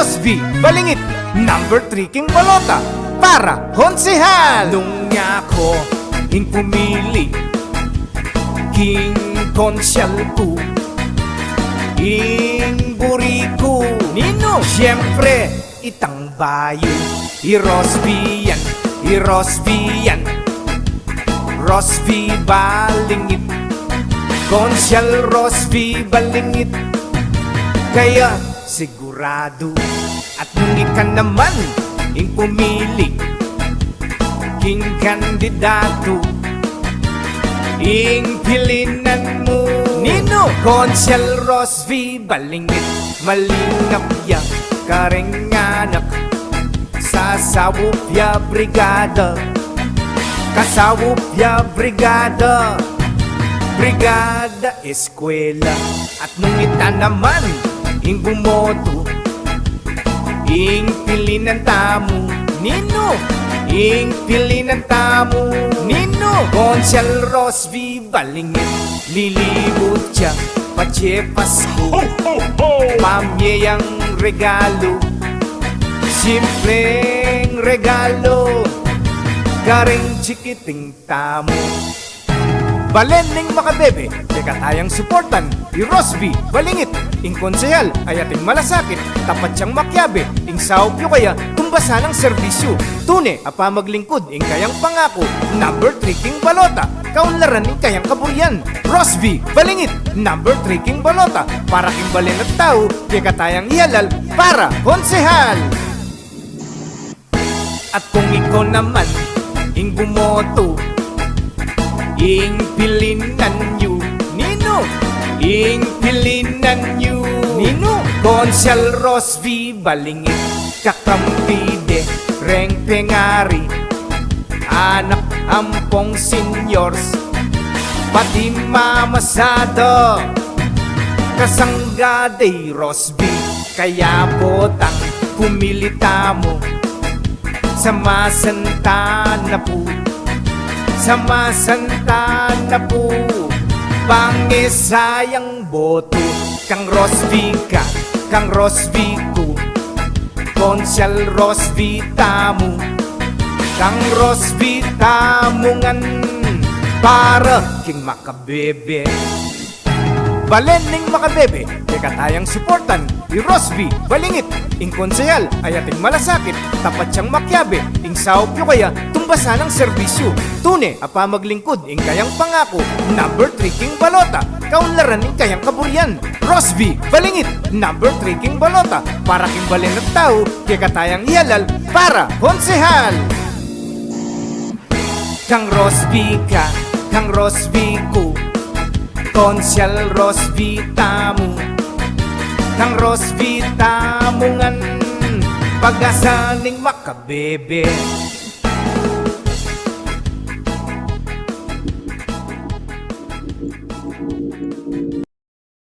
Rosby Balingit, number 3 king balota para konsehal. Nung niya ko ing pumili king konsyal ko, ing buriko nino, siyempre itang bayo, i-Rosby yan, i-Rosby yan, Rosby Balingit, konsyal Rosby Balingit. Kaya sigurado at nung ikan naman ing pumili king kandidato, ing pilinan mo nino, konsyal Rosby Balingit. Malingap ya karenganak sa sawupya brigada, kasawupya brigada, brigada eskwela. At nung ita naman ing bumoto ing pilinan tamo nino, ing pilinan tamo nino, konsyal Rosby Balingit. Lilibot siya patse Pasko, mamyeyang regalo, simpleng regalo, garing chikiting tamo. Baleneng makabebe, teka tayang suportan, i-Rosby Balingit, ing konsehal ay ating malasakit, tapat siyang makyabe, ing saopyo kaya tumbasa ng serbisyo, tune apa maglingkod, ing kayang pangako, number 3 king balota, kaunlaran ing kayang kaburyan. Rosby Balingit, number 3 king balota, para king balen at tao, teka tayang ihalal para konsehal. At kung ikaw naman ing bumoto ing pilinan nyo nino, ing pilinan nyo nino, konsyal Rosby Balingit, kakampide reng pengari, anak ampong seniors, pati mamasada, kasanggaday Rosby. Kaya botang pumilita mo sa masanta na po, sama Santana po, pangisayang boto, kang Rosby ka, kang Rosby ko, konsyal Rosby tamo, kang Rosby tamungan, para king makabebe. Baleneng makabebe, teka tayang suportan, i-Rosby Balingit, ing konsehal ay ating malasakit, tapat siyang makyabe, ing saopyo kaya tumbasa ng serbisyo, tune apa maglingkod, ing kayang pangako, number 3 king balota, kaunlaran ing kayang kaburyan. Rosby Balingit, number 3 king balota, para king balen at tao, teka tayang ihalal para konsehal. Kang Rosby ka, kang Rosby ko, konsyal Rosby tamo, kang Rosby tamungan, pag-asaning makabebe.